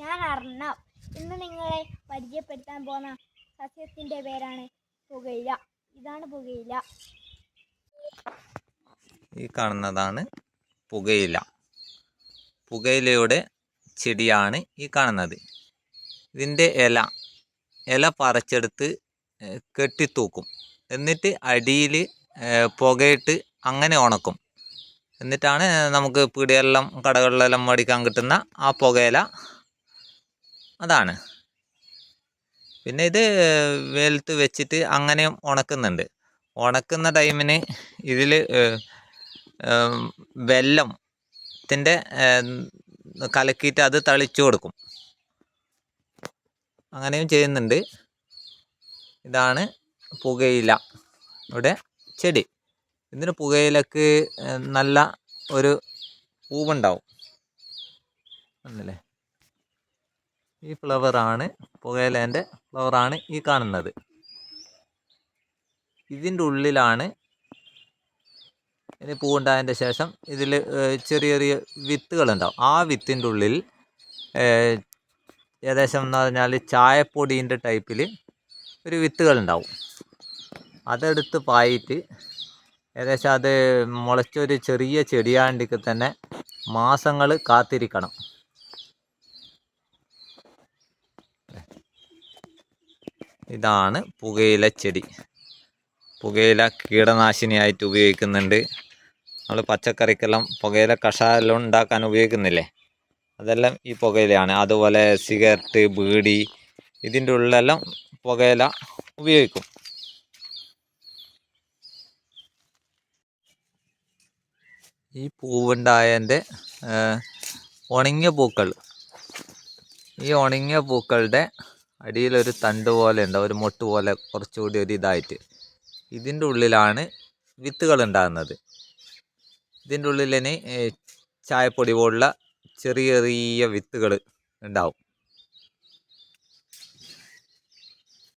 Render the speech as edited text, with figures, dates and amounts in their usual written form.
ഞാൻ അർണവ്. ഇന്ന് നിങ്ങളെ പരിചയപ്പെടുത്താൻ പോകുന്ന സസ്യത്തിൻ്റെ പേരാണ് പുകയില. ഇതാണ് പുകയില. ഈ കാണുന്നതാണ് പുകയില. പുകയിലയുടെ ചെടിയാണ് ഈ കാണുന്നത്. ഇതിൻ്റെ ഇല പറിച്ചെടുത്ത് കെട്ടിത്തൂക്കും. എന്നിട്ട് അടിയിൽ പുകയിട്ട് അങ്ങനെ ഉണക്കും. എന്നിട്ടാണ് നമുക്ക് പീടികയെല്ലാം കടകളിലെല്ലാം മേടിക്കാൻ കിട്ടുന്ന ആ പുകയില. അതാണ്. പിന്നെ ഇത് വെയിലത്ത് വെച്ചിട്ട് അങ്ങനെയും ഉണക്കുന്നുണ്ട്. ഉണക്കുന്ന ടൈമിന് ഇതിൽ വെല്ലത്തിൻ്റെ കലക്കിയിട്ട് അത് തളിച്ചു കൊടുക്കും. അങ്ങനെയും ചെയ്യുന്നുണ്ട്. ഇതാണ് പുകയില ഇവിടെ ചെടി. ഇതിന് പുകയിലക്ക് നല്ല ഒരു പൂവുണ്ടാവും. അല്ലേ, ഈ ഫ്ലവറാണ് പുകയിലേൻ്റെ ഫ്ലവറാണ് ഈ കാണുന്നത്. ഇതിൻ്റെ ഉള്ളിലാണ് ഇനി പൂവുണ്ടായതിൻ്റെ ശേഷം ഇതിൽ ചെറിയ ചെറിയ വിത്തുകളുണ്ടാവും. ആ വിത്തിൻ്റെ ഉള്ളിൽ ഏകദേശം എന്ന് പറഞ്ഞാൽ ചായപ്പൊടീൻ്റെ ടൈപ്പിൽ ഒരു വിത്തുകളുണ്ടാവും. അതെടുത്ത് പായിട്ട് ഏകദേശം അത് മുളച്ചൊരു ചെറിയ ചെടിയാണ്ടിക്ക് തന്നെ മാസങ്ങൾ കാത്തിരിക്കണം. ഇതാണ് പുകയില ചെടി. പുകയില കീടനാശിനിയായിട്ട് ഉപയോഗിക്കുന്നുണ്ട്. നമ്മൾ പച്ചക്കറിക്കെല്ലാം പുകയില കഷായമെല്ലാം ഉണ്ടാക്കാൻ ഉപയോഗിക്കുന്നില്ലേ, അതെല്ലാം ഈ പുകയിലയാണ്. അതുപോലെ സിഗരറ്റ്, ബീഡി, ഇതിൻ്റെ ഉള്ളിലെല്ലാം പുകയില ഉപയോഗിക്കും. ഈ പൂവുണ്ടായതിൻ്റെ ഉണങ്ങിയ പൂക്കൾ, ഈ ഉണങ്ങിയ പൂക്കളുടെ അടിയിലൊരു തണ്ട് പോലെ ഉണ്ടാവും, ഒരു മൊട്ട് പോലെ കുറച്ചുകൂടി ഒരു ഇതായിട്ട്. ഇതിൻ്റെ ഉള്ളിലാണ് വിത്തുകൾ ഉണ്ടാകുന്നത്. ഇതിൻ്റെ ഉള്ളിൽ ഇനി ചായപ്പൊടി പോലുള്ള ചെറിയ ചെറിയ വിത്തുകൾ ഉണ്ടാവും.